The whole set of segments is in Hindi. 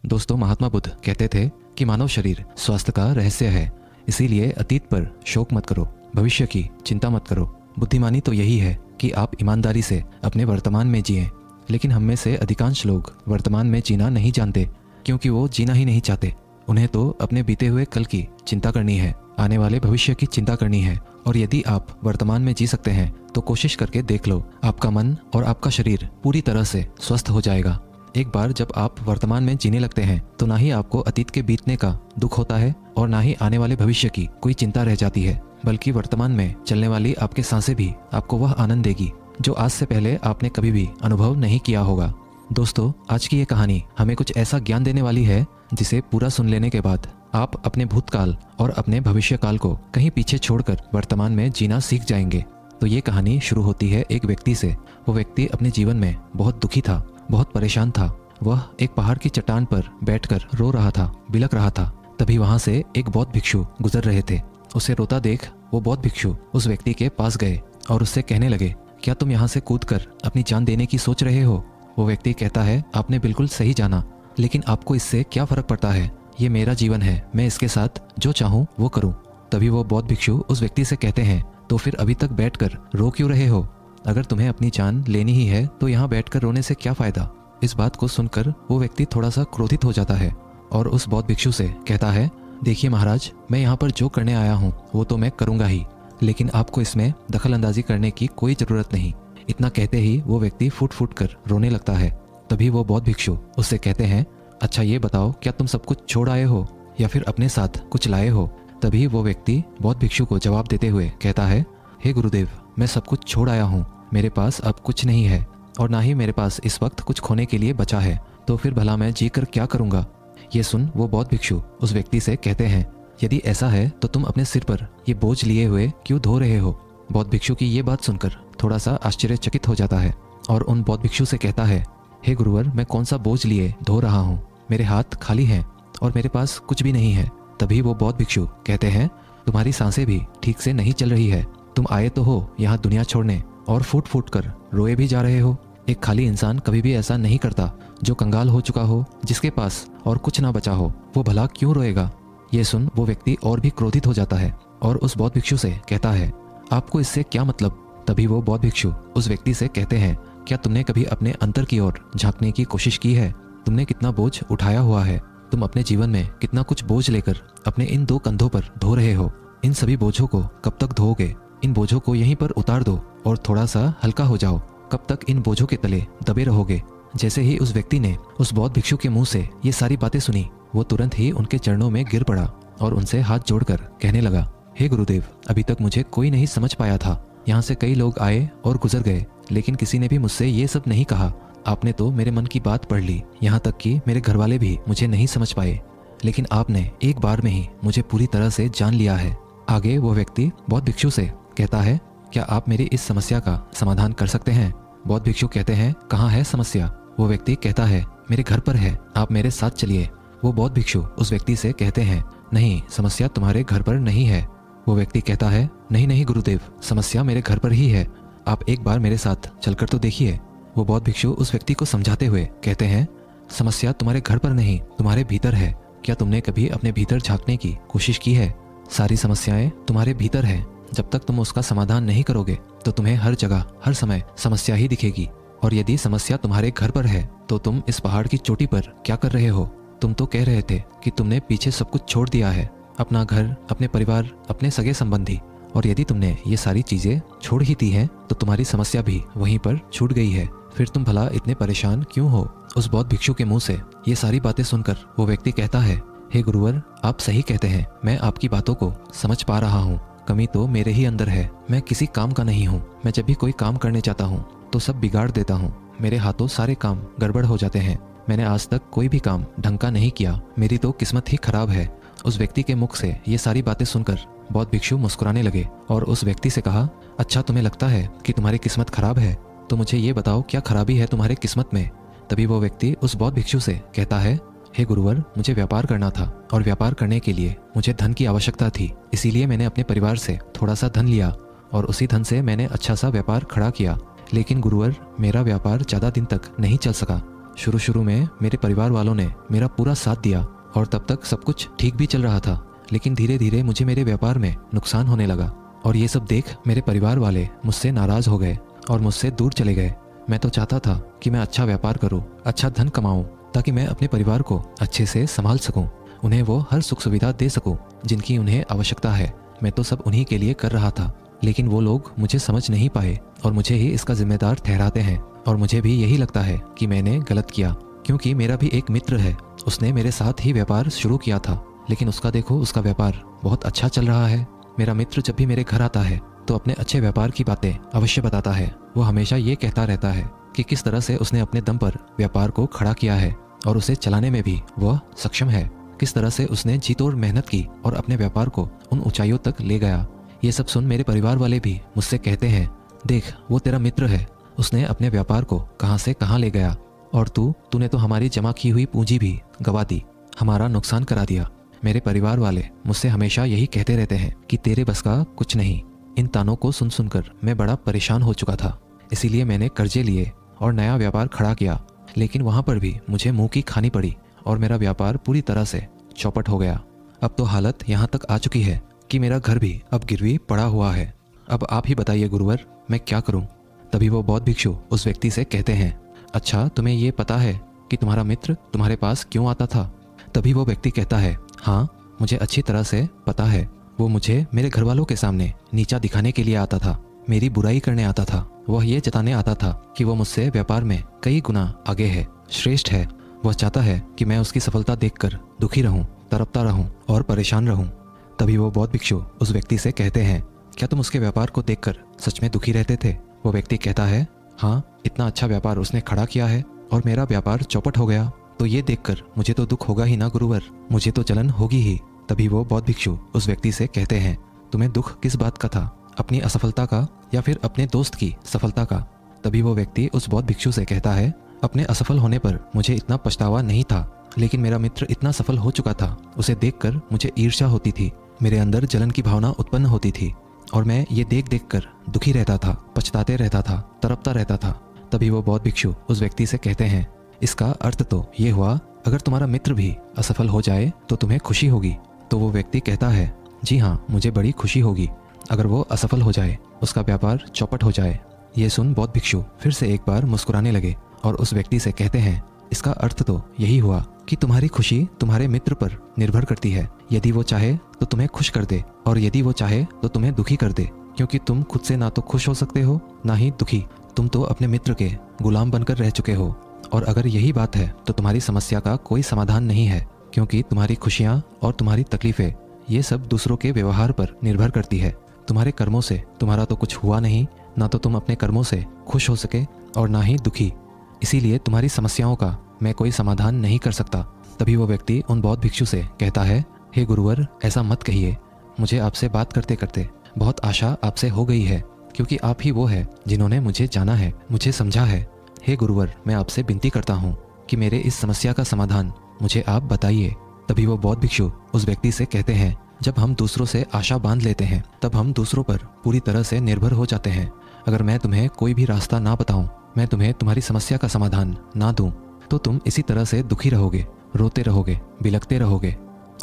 दोस्तों, महात्मा बुद्ध कहते थे कि मानव शरीर स्वास्थ्य का रहस्य है। इसीलिए अतीत पर शोक मत करो, भविष्य की चिंता मत करो। बुद्धिमानी तो यही है कि आप ईमानदारी से अपने वर्तमान में जिएं। लेकिन हम में से अधिकांश लोग वर्तमान में जीना नहीं जानते, क्योंकि वो जीना ही नहीं चाहते। उन्हें तो अपने बीते हुए कल की चिंता करनी है, आने वाले भविष्य की चिंता करनी है। और यदि आप वर्तमान में जी सकते हैं तो कोशिश करके देख लो, आपका मन और आपका शरीर पूरी तरह से स्वस्थ हो जाएगा। एक बार जब आप वर्तमान में जीने लगते हैं तो ना ही आपको अतीत के बीतने का दुख होता है और ना ही आने वाले भविष्य की कोई चिंता रह जाती है, बल्कि वर्तमान में चलने वाली आपके सांसें भी आपको वह आनंद देगी जो आज से पहले आपने कभी भी अनुभव नहीं किया होगा। दोस्तों, आज की ये कहानी हमें कुछ ऐसा ज्ञान देने वाली है जिसे पूरा सुन लेने के बाद आप अपने भूतकाल और अपने भविष्य काल को कहीं पीछे छोड़कर वर्तमान में जीना सीख जाएंगे। तो ये कहानी शुरू होती है एक व्यक्ति से। वो व्यक्ति अपने जीवन में बहुत दुखी था, बहुत परेशान था। वह एक पहाड़ की चट्टान पर बैठकर रो रहा था, बिलख रहा था। तभी वहां से एक बौद्ध भिक्षु गुजर रहे थे। उसे रोता देख वो बौद्ध भिक्षु उस व्यक्ति के पास गए और उससे कहने लगे, क्या तुम यहाँ से कूदकर अपनी जान देने की सोच रहे हो? वो व्यक्ति कहता है, आपने बिल्कुल सही जाना, लेकिन आपको इससे क्या फर्क पड़ता है? ये मेरा जीवन है, मैं इसके साथ जो चाहूँ वो करूँ। तभी वो बौद्ध भिक्षु उस व्यक्ति से कहते हैं, तो फिर अभी तक बैठकर रो क्यों रहे हो? अगर तुम्हें अपनी जान लेनी ही है तो यहाँ बैठकर रोने से क्या फायदा? इस बात को सुनकर वो व्यक्ति थोड़ा सा क्रोधित हो जाता है और उस बौद्ध भिक्षु से कहता है, देखिए महाराज, मैं यहाँ पर जो करने आया हूँ वो तो मैं करूँगा ही, लेकिन आपको इसमें दखल अंदाजी करने की कोई ज़रूरत नहीं। इतना कहते ही वो व्यक्ति फूट फूट कर रोने लगता है। तभी वो बौद्ध भिक्षु उससे कहते हैं, अच्छा ये बताओ, क्या तुम सब कुछ छोड़ आए हो या फिर अपने साथ कुछ लाए हो? तभी वो व्यक्ति बौद्ध भिक्षु को जवाब देते हुए कहता है, हे गुरुदेव, मैं सब कुछ छोड़ आया हूँ। मेरे पास अब कुछ नहीं है और ना ही मेरे पास इस वक्त कुछ खोने के लिए बचा है, तो फिर भला मैं जी कर क्या करूँगा? ये सुन वो बौद्ध भिक्षु उस व्यक्ति से कहते हैं, यदि ऐसा है तो तुम अपने सिर पर ये बोझ लिए हुए क्यों धो रहे हो? बौद्ध भिक्षु की ये बात सुनकर थोड़ा सा आश्चर्यचकित हो जाता है और उन बौद्ध भिक्षु से कहता है, हे गुरुवर, मैं कौन सा बोझ लिए धो रहा हूँ? मेरे हाथ खाली हैं और मेरे पास कुछ भी नहीं है। तभी वो बौद्ध भिक्षु कहते हैं, तुम्हारी सांसें भी ठीक से नहीं चल रही है। तुम आए तो हो यहाँ दुनिया छोड़ने और फूट फूट कर रोए भी जा रहे हो। एक खाली इंसान कभी भी ऐसा नहीं करता। जो कंगाल हो चुका हो, जिसके पास और कुछ ना बचा हो, वो भला क्यों रोएगा? ये सुन वो व्यक्ति और भी क्रोधित हो जाता है और उस बौद्ध भिक्षु से कहता है, आपको इससे क्या मतलब? तभी वो बौद्ध भिक्षु उस व्यक्ति से कहते हैं, क्या तुमने कभी अपने अंतर की ओर झांकने की कोशिश की है? तुमने कितना बोझ उठाया हुआ है? तुम अपने जीवन में कितना कुछ बोझ लेकर अपने इन दो कंधों पर ढो रहे हो? इन सभी बोझों को कब तक ढोओगे? इन बोझों को यहीं पर उतार दो और थोड़ा सा हल्का हो जाओ। कब तक इन बोझों के तले दबे रहोगे? जैसे ही उस व्यक्ति ने उस बौद्ध भिक्षु के मुंह से ये सारी बातें सुनी, वो तुरंत ही उनके चरणों में गिर पड़ा और उनसे हाथ जोड़कर कहने लगा, हे गुरुदेव, अभी तक मुझे कोई नहीं समझ पाया था। यहाँ से कई लोग आए और गुजर गए, लेकिन किसी ने भी मुझसे ये सब नहीं कहा। आपने तो मेरे मन की बात पढ़ ली, यहाँ तक कि मेरे घर वाले भी मुझे नहीं समझ पाए, लेकिन आपने एक बार में ही मुझे पूरी तरह से जान लिया है। आगे वो व्यक्ति बौद्ध भिक्षु से कहता है, क्या आप मेरी इस समस्या का समाधान कर सकते हैं? बौद्ध भिक्षु कहते हैं, कहाँ है समस्या? वो व्यक्ति कहता है, मेरे घर पर है, आप मेरे साथ चलिए। वो बौद्ध भिक्षु उस व्यक्ति से कहते हैं, नहीं, समस्या तुम्हारे घर पर नहीं है। वो व्यक्ति कहता है, नहीं नहीं गुरुदेव, समस्या मेरे घर पर ही है, आप एक बार मेरे साथ चलकर तो देखिए। वो बौद्ध भिक्षु उस व्यक्ति को समझाते हुए कहते हैं, समस्या तुम्हारे घर पर नहीं, तुम्हारे भीतर है। क्या तुमने कभी अपने भीतर झांकने की कोशिश की है? सारी समस्याएं तुम्हारे भीतर है। जब तक तुम उसका समाधान नहीं करोगे तो तुम्हें हर जगह हर समय समस्या ही दिखेगी। और यदि समस्या तुम्हारे घर पर है तो तुम इस पहाड़ की चोटी पर क्या कर रहे हो? तुम तो कह रहे थे कि तुमने पीछे सब कुछ छोड़ दिया है, अपना घर, अपने परिवार, अपने सगे संबंधी। और यदि तुमने ये सारी चीजें छोड़ ही दी हैं तो तुम्हारी समस्या भी वहीं पर छूट गई है। फिर तुम भला इतने परेशान क्यों हो? उस बौद्ध भिक्षु के मुंह से ये सारी बातें सुनकर वो व्यक्ति कहता है, हे गुरुवर, आप सही कहते हैं, मैं आपकी बातों को समझ पा रहा हूँ। कमी तो मेरे ही अंदर है, मैं किसी काम का नहीं हूँ। मैं जब भी कोई काम करने चाहता हूँ तो सब बिगाड़ देता हूँ। मेरे हाथों सारे काम गड़बड़ हो जाते हैं। मैंने आज तक कोई भी काम ढंग का नहीं किया, मेरी तो किस्मत ही खराब है। उस व्यक्ति के मुख से ये सारी बातें सुनकर बौद्ध भिक्षु मुस्कुराने लगे और उस व्यक्ति से कहा, अच्छा तुम्हें लगता है कि तुम्हारी किस्मत खराब है, तो मुझे ये बताओ क्या खराबी है तुम्हारे किस्मत में? तभी वो व्यक्ति उस बौद्ध भिक्षु से कहता है, हे गुरुवर, मुझे व्यापार करना था और व्यापार करने के लिए मुझे धन की आवश्यकता थी। इसीलिए मैंने अपने परिवार से थोड़ा सा धन लिया और उसी धन से मैंने अच्छा सा व्यापार खड़ा किया। लेकिन गुरुवर, मेरा व्यापार ज़्यादा दिन तक नहीं चल सका शुरू शुरू में मेरे परिवार वालों ने मेरा पूरा साथ दिया और तब तक सब कुछ ठीक भी चल रहा था, लेकिन धीरे धीरे मुझे मेरे व्यापार में नुकसान होने लगा और ये सब देख मेरे परिवार वाले मुझसे नाराज हो गए और मुझसे दूर चले गए। मैं तो चाहता था कि मैं अच्छा व्यापार करूं, अच्छा धन कमाऊं, ताकि मैं अपने परिवार को अच्छे से संभाल सकूं, उन्हें वो हर सुख सुविधा दे सकूं जिनकी उन्हें आवश्यकता है। मैं तो सब उन्हीं के लिए कर रहा था, लेकिन वो लोग मुझे समझ नहीं पाए और मुझे ही इसका जिम्मेदार ठहराते हैं। और मुझे भी यही लगता है कि मैंने गलत किया, क्योंकि मेरा भी एक मित्र है, उसने मेरे साथ ही व्यापार शुरू किया था, लेकिन उसका देखो, उसका व्यापार बहुत अच्छा चल रहा है। मेरा मित्र जब भी मेरे घर आता है तो अपने अच्छे व्यापार की बातें अवश्य बताता है। वो हमेशा ये कहता रहता है कि किस तरह से उसने अपने दम पर व्यापार को खड़ा किया है और उसे चलाने में भी वह सक्षम है, किस तरह से उसने जी तोड़ मेहनत की और अपने व्यापार को उन ऊंचाइयों तक ले गया। ये सब सुन मेरे परिवार वाले भी मुझसे कहते हैं, देख वो तेरा मित्र है, उसने अपने व्यापार को कहां से कहां ले गया और तूने तो हमारी जमा की हुई पूंजी भी गवा दी, हमारा नुकसान करा दिया। मेरे परिवार वाले मुझसे हमेशा यही कहते रहते हैं कि तेरे बस का कुछ नहीं। इन तानों को सुन सुनकर मैं बड़ा परेशान हो चुका था, इसीलिए मैंने कर्जे लिए और नया व्यापार खड़ा किया, लेकिन वहां पर भी मुझे मुंह की खानी पड़ी और मेरा व्यापार पूरी तरह से चौपट हो गया। अब तो हालत यहाँ तक आ चुकी है कि मेरा घर भी अब गिरवी पड़ा हुआ है। अब आप ही बताइए गुरुवर, मैं क्या करूं? तभी वो बौद्ध भिक्षु उस व्यक्ति से कहते हैं, अच्छा तुम्हें ये पता है कि तुम्हारा मित्र तुम्हारे पास क्यों आता था? तभी वो व्यक्ति कहता है, हाँ मुझे अच्छी तरह से पता है। वो मुझे मेरे घर वालों के सामने नीचा दिखाने के लिए आता था, मेरी बुराई करने आता था। वह ये जताने आता था कि वो मुझसे व्यापार में कई गुना आगे है, श्रेष्ठ है। वह चाहता है कि मैं उसकी सफलता देखकर दुखी रहूं, तड़पता रहूं और परेशान रहूं। तभी वो बौद्ध भिक्षु उस व्यक्ति से कहते हैं, क्या तुम उसके व्यापार को देखकर सच में दुखी रहते थे? वो व्यक्ति कहता है, हाँ इतना अच्छा व्यापार उसने खड़ा किया है और मेरा व्यापार चौपट हो गया, तो ये देखकर मुझे तो दुख होगा ही ना गुरुवर, मुझे तो जलन होगी ही। तभी वो बौद्ध भिक्षु उस व्यक्ति से कहते हैं, तुम्हें दुख किस बात का था, अपनी असफलता का या फिर अपने दोस्त की सफलता का? तभी वो व्यक्ति उस बौद्ध भिक्षु से कहता है, अपने असफल होने पर मुझे इतना पछतावा नहीं था, लेकिन मेरा मित्र इतना सफल हो चुका था, उसे देखकर मुझे ईर्ष्या होती थी, मेरे अंदर जलन की भावना उत्पन्न होती थी और मैं ये देख देख कर दुखी रहता था, पछताते रहता था, तड़पता रहता था। तभी वो बौद्ध भिक्षु उस व्यक्ति से कहते हैं, इसका अर्थ तो ये हुआ अगर तुम्हारा मित्र भी असफल हो जाए तो तुम्हें खुशी होगी? तो वो व्यक्ति कहता है, जी हाँ मुझे बड़ी खुशी होगी अगर वो असफल हो जाए, उसका व्यापार चौपट हो जाए। ये सुन बौद्ध भिक्षु फिर से एक बार मुस्कुराने लगे और उस व्यक्ति से कहते हैं, इसका अर्थ तो यही हुआ कि तुम्हारी खुशी तुम्हारे मित्र पर निर्भर करती है। यदि वो चाहे तो तुम्हें खुश कर दे और यदि वो चाहे तो तुम्हें दुखी कर दे, क्योंकि तुम खुद से ना तो खुश हो सकते हो ना ही दुखी। तुम तो अपने मित्र के गुलाम बनकर रह चुके हो और अगर यही बात है तो तुम्हारी समस्या का कोई समाधान नहीं है, क्योंकि तुम्हारी खुशियाँ और तुम्हारी तकलीफें ये सब दूसरों के व्यवहार पर निर्भर करती है। तुम्हारे कर्मों से तुम्हारा तो कुछ हुआ नहीं, ना तो तुम अपने कर्मों से खुश हो सके और ना ही दुखी, इसीलिए तुम्हारी समस्याओं का मैं कोई समाधान नहीं कर सकता। तभी वो व्यक्ति उन बौद्ध भिक्षु से कहता है, हे गुरुवर ऐसा मत कहिए, मुझे आपसे बात करते करते बहुत आशा आपसे हो गई है, क्योंकि आप ही वो है जिन्होंने मुझे जाना है, मुझे समझा है। हे गुरुवर मैं आपसे विनती करता हूँ कि मेरे इस समस्या का समाधान मुझे आप बताइए। तभी वो बौद्ध भिक्षु उस व्यक्ति से कहते हैं, जब हम दूसरों से आशा बांध लेते हैं तब हम दूसरों पर पूरी तरह से निर्भर हो जाते हैं। अगर मैं तुम्हें कोई भी रास्ता ना बताऊं, मैं तुम्हें तुम्हारी समस्या का समाधान ना दूं, तो तुम इसी तरह से दुखी रहोगे, रोते रहोगे, बिलखते रहोगे।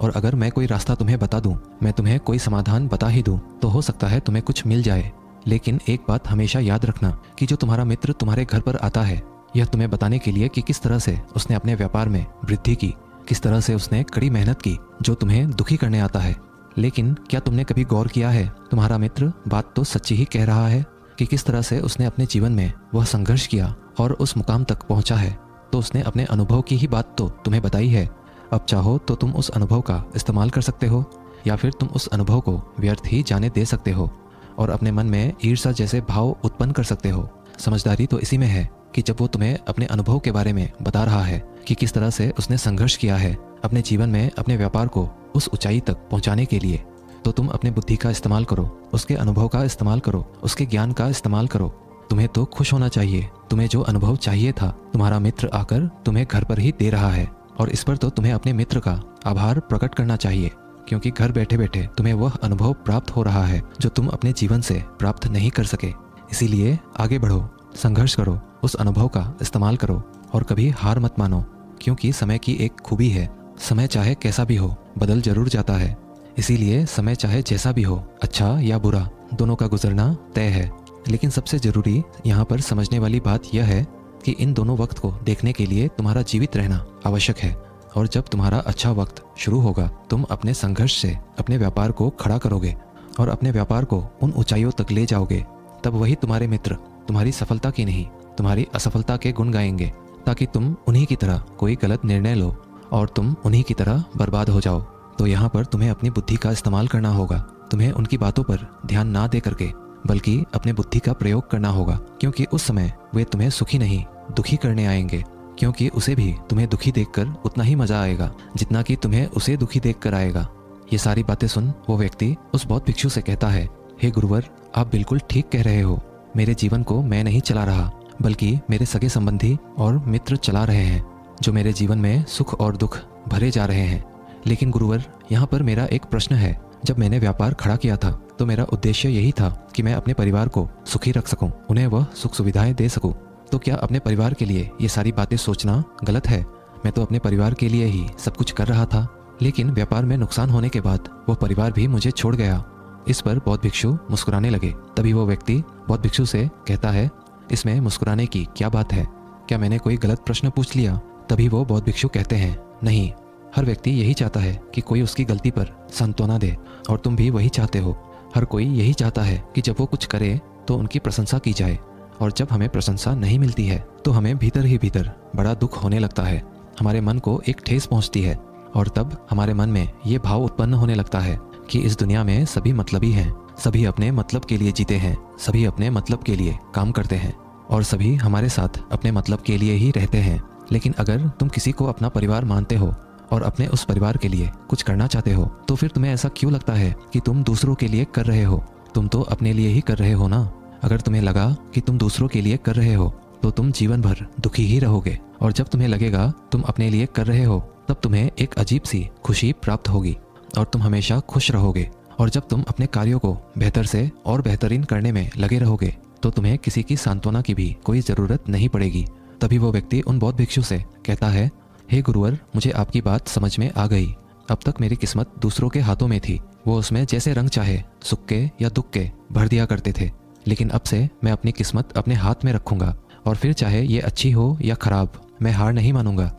और अगर मैं कोई रास्ता तुम्हें बता दूं, मैं तुम्हें कोई समाधान बता ही दूं, तो हो सकता है तुम्हें कुछ मिल जाए। लेकिन एक बात हमेशा याद रखना कि जो तुम्हारा मित्र तुम्हारे घर पर आता है, यह तुम्हें बताने के लिए कि किस तरह से उसने अपने व्यापार में वृद्धि की, किस तरह से उसने कड़ी मेहनत की, जो तुम्हें दुखी करने आता है। लेकिन क्या तुमने कभी गौर किया है, तुम्हारा मित्र बात तो सच्ची ही कह रहा है कि किस तरह से उसने अपने जीवन में वह संघर्ष किया और उस मुकाम तक पहुंचा है। तो उसने अपने अनुभव की ही बात तो तुम्हें बताई है। अब चाहो तो तुम उस अनुभव का इस्तेमाल कर सकते हो या फिर तुम उस अनुभव को व्यर्थ ही जाने दे सकते हो और अपने मन में ईर्ष्या जैसे भाव उत्पन्न कर सकते हो। समझदारी तो इसी में है कि जब वो तुम्हें अपने अनुभव के बारे में बता रहा है कि किस तरह से उसने संघर्ष किया है अपने जीवन में अपने व्यापार को उस ऊंचाई तक पहुंचाने के लिए, तो तुम अपने बुद्धि का इस्तेमाल करो, उसके अनुभव का इस्तेमाल करो, उसके ज्ञान का इस्तेमाल करो। तुम्हें तो खुश होना चाहिए, तुम्हें जो अनुभव चाहिए था तुम्हारा मित्र आकर तुम्हें घर पर ही दे रहा है और इस पर तो तुम्हें अपने मित्र का आभार प्रकट करना चाहिए, क्योंकि घर बैठे बैठे तुम्हें वह अनुभव प्राप्त हो रहा है जो तुम अपने जीवन से प्राप्त नहीं कर सके। इसीलिए आगे बढ़ो, संघर्ष करो, उस अनुभव का इस्तेमाल करो और कभी हार मत मानो, क्योंकि समय की एक खूबी है, समय चाहे कैसा भी हो बदल जरूर जाता है। इसीलिए समय चाहे जैसा भी हो, अच्छा या बुरा, दोनों का गुजरना तय है। लेकिन सबसे जरूरी यहाँ पर समझने वाली बात यह है कि इन दोनों वक्त को देखने के लिए तुम्हारा जीवित रहना आवश्यक है। और जब तुम्हारा अच्छा वक्त शुरू होगा, तुम अपने संघर्ष से अपने व्यापार को खड़ा करोगे और अपने व्यापार को उन ऊंचाइयों तक ले जाओगे। तब वही तुम्हारे मित्र तुम्हारी सफलता की नहीं, तुम्हारी असफलता के गुण गाएंगे, ताकि तुम उन्हीं की तरह कोई गलत निर्णय लो और तुम उन्हीं की तरह बर्बाद हो जाओ। तो यहाँ पर तुम्हें अपनी बुद्धि का इस्तेमाल करना होगा। तुम्हें उनकी बातों पर ध्यान ना दे करके बल्कि अपने बुद्धि का प्रयोग करना होगा, क्योंकि उस समय वे तुम्हें सुखी नहीं दुखी करने आएंगे। क्योंकि उसे भी तुम्हें दुखी देखकर उतना ही मजा आएगा जितना कि तुम्हें उसे दुखी देखकर आएगा। ये सारी बातें सुन वो व्यक्ति उस बौद्ध भिक्षु से कहता है, हे गुरुवर, आप बिल्कुल ठीक कह रहे हो। मेरे जीवन को मैं नहीं चला रहा, बल्कि मेरे सगे संबंधी और मित्र चला रहे हैं, जो मेरे जीवन में सुख और दुख भरे जा रहे हैं। लेकिन गुरुवर, यहाँ पर मेरा एक प्रश्न है। जब मैंने व्यापार खड़ा किया था तो मेरा उद्देश्य यही था कि मैं अपने परिवार को सुखी रख सकूं, उन्हें वह सुख सुविधाएं दे सकूं। तो क्या अपने परिवार के लिए ये सारी बातें सोचना गलत है? मैं तो अपने परिवार के लिए ही सब कुछ कर रहा था, लेकिन व्यापार में नुकसान होने के बाद वो परिवार भी मुझे छोड़ गया। इस पर बौद्ध भिक्षु मुस्कुराने लगे। तभी वो व्यक्ति बौद्ध भिक्षु से कहता है, इसमें मुस्कुराने की क्या बात है? क्या मैंने कोई गलत प्रश्न पूछ लिया? तभी वो बौद्ध भिक्षु कहते हैं, नहीं, हर व्यक्ति यही चाहता है कि कोई उसकी गलती पर सांत्वना दे, और तुम भी वही चाहते हो। हर कोई यही चाहता है कि जब वो कुछ करे तो उनकी प्रशंसा की जाए, और जब हमें प्रशंसा नहीं मिलती है तो हमें भीतर ही भीतर बड़ा दुख होने लगता है। हमारे मन को एक ठेस पहुंचती है, और तब हमारे मन में ये भाव उत्पन्न होने लगता है कि इस दुनिया में सभी मतलबी हैं, सभी अपने मतलब के लिए जीते हैं, सभी अपने मतलब के लिए काम करते हैं, और सभी हमारे साथ अपने मतलब के लिए ही रहते हैं। लेकिन अगर तुम किसी को अपना परिवार मानते हो और अपने उस परिवार के लिए कुछ करना चाहते हो, तो फिर तुम्हें ऐसा क्यों लगता है कि तुम दूसरों के लिए कर रहे हो? तुम तो अपने लिए ही कर रहे हो ना। अगर तुम्हें लगा कि तुम दूसरों के लिए कर रहे हो तो तुम जीवन भर दुखी ही रहोगे, और जब तुम्हें लगेगा तुम अपने लिए कर रहे हो, तब तुम्हें एक अजीब सी खुशी प्राप्त होगी और तुम हमेशा खुश रहोगे। और जब तुम अपने कार्यों को बेहतर से और बेहतरीन करने में लगे रहोगे तो तुम्हें किसी की सांत्वना की भी कोई ज़रूरत नहीं पड़ेगी। तभी वो व्यक्ति उन बौद्ध भिक्षु से कहता है, हे गुरुवर, मुझे आपकी बात समझ में आ गई। अब तक मेरी किस्मत दूसरों के हाथों में थी, वो उसमें जैसे रंग चाहे सुख के या दुख के भर दिया करते थे। लेकिन अब से मैं अपनी किस्मत अपने हाथ में रखूंगा, और फिर चाहे ये अच्छी हो या खराब, मैं हार नहीं मानूंगा।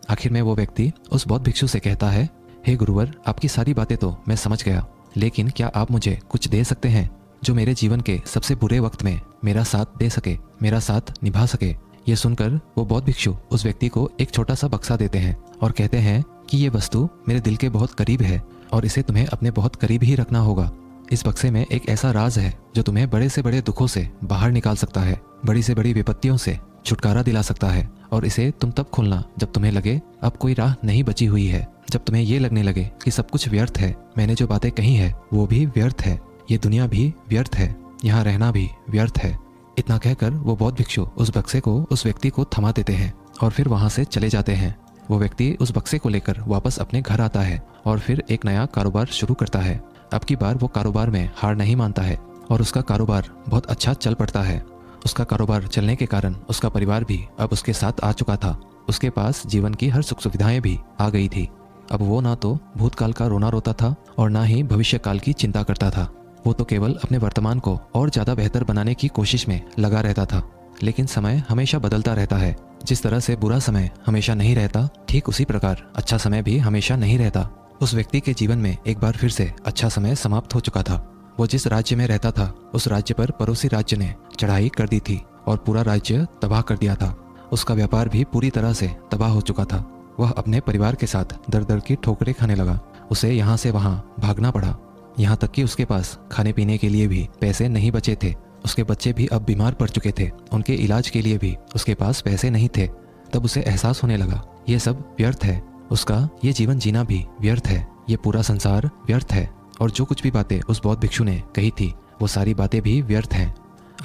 आखिर में वो व्यक्ति उस बौद्ध भिक्षु से कहता है, हे गुरुवर, आपकी सारी बातें तो मैं समझ गया, लेकिन क्या आप मुझे कुछ दे सकते हैं जो मेरे जीवन के सबसे बुरे वक्त में मेरा साथ दे सके, मेरा साथ निभा सके? ये सुनकर वो बौद्ध भिक्षु उस व्यक्ति को एक छोटा सा बक्सा देते हैं और कहते हैं कि ये वस्तु मेरे दिल के बहुत करीब है और इसे तुम्हें अपने बहुत करीब ही रखना होगा। इस बक्से में एक ऐसा राज है जो तुम्हें बड़े से बड़े दुखों से बाहर निकाल सकता है, बड़ी से बड़ी विपत्तियों से छुटकारा दिला सकता है। और इसे तुम तब खोलना जब तुम्हें लगे अब कोई राह नहीं बची हुई है, जब तुम्हें ये लगने लगे कि सब कुछ व्यर्थ है, मैंने जो बातें कही है वो भी व्यर्थ है, ये दुनिया भी व्यर्थ है, यहाँ रहना भी व्यर्थ है। इतना कहकर वो बौद्ध भिक्षु उस बक्से को उस व्यक्ति को थमा देते हैं और फिर वहाँ से चले जाते हैं। वो व्यक्ति उस बक्से को लेकर वापस अपने घर आता है और फिर एक नया कारोबार शुरू करता है। अब की बार वो कारोबार में हार नहीं मानता है और उसका कारोबार बहुत अच्छा चल पड़ता है। उसका कारोबार चलने के कारण उसका परिवार भी अब उसके साथ आ चुका था। उसके पास जीवन की हर सुख सुविधाएं भी आ गई थी। अब वो ना तो भूतकाल का रोना रोता था और ना ही भविष्य काल की चिंता करता था। वो तो केवल अपने वर्तमान को और ज़्यादा बेहतर बनाने की कोशिश में लगा रहता था। लेकिन समय हमेशा बदलता रहता है। जिस तरह से बुरा समय हमेशा नहीं रहता, ठीक उसी प्रकार अच्छा समय भी हमेशा नहीं रहता। उस व्यक्ति के जीवन में एक बार फिर से अच्छा समय समाप्त हो चुका था। वो जिस राज्य में रहता था उस राज्य पर पड़ोसी राज्य ने चढ़ाई कर दी थी और पूरा राज्य तबाह कर दिया था। उसका व्यापार भी पूरी तरह से तबाह हो चुका था। वह अपने परिवार के साथ दर दर की ठोकरें खाने लगा। उसे यहाँ से वहाँ भागना पड़ा, यहाँ तक कि उसके पास खाने पीने के लिए भी पैसे नहीं बचे थे। उसके बच्चे भी अब बीमार पड़ चुके थे, उनके इलाज के लिए भी उसके पास पैसे नहीं थे। तब उसे एहसास होने लगा ये सब व्यर्थ है, उसका ये जीवन जीना भी व्यर्थ है, ये पूरा संसार व्यर्थ है, और जो कुछ भी बातें उस बौद्ध भिक्षु ने कही थी वो सारी बातें भी व्यर्थ हैं।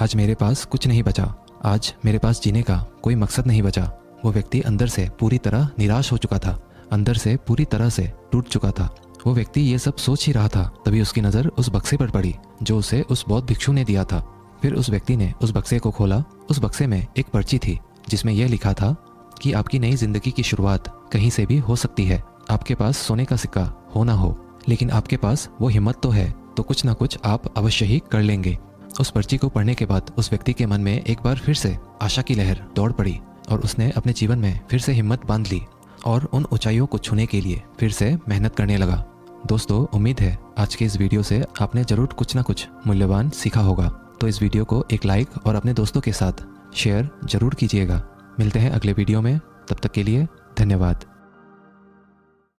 आज मेरे पास कुछ नहीं बचा, आज मेरे पास जीने का कोई मकसद नहीं बचा। वो व्यक्ति अंदर से पूरी तरह निराश हो चुका था, अंदर से पूरी तरह से टूट चुका था। वो व्यक्ति ये सब सोच ही रहा था, तभी उसकी नज़र उस बक्से पर पड़ी जो उसे उस बौद्ध भिक्षु ने दिया था। फिर उस व्यक्ति ने उस बक्से को खोला। उस बक्से में एक पर्ची थी जिसमें यह लिखा था, कि आपकी नई जिंदगी की शुरुआत कहीं से भी हो सकती है। आपके पास सोने का सिक्का हो ना हो, लेकिन आपके पास वो हिम्मत तो है, तो कुछ ना कुछ आप अवश्य ही कर लेंगे। उस पर्ची को पढ़ने के बाद उस व्यक्ति के मन में एक बार फिर से आशा की लहर दौड़ पड़ी और उसने अपने जीवन में फिर से हिम्मत बांध ली और उन ऊंचाइयों को छूने के लिए फिर से मेहनत करने लगा। दोस्तों, उम्मीद है आज के इस वीडियो से आपने जरूर कुछ ना कुछ मूल्यवान सीखा होगा। तो इस वीडियो को एक लाइक और अपने दोस्तों के साथ शेयर जरूर कीजिएगा। मिलते हैं अगले वीडियो में, तब तक के लिए धन्यवाद।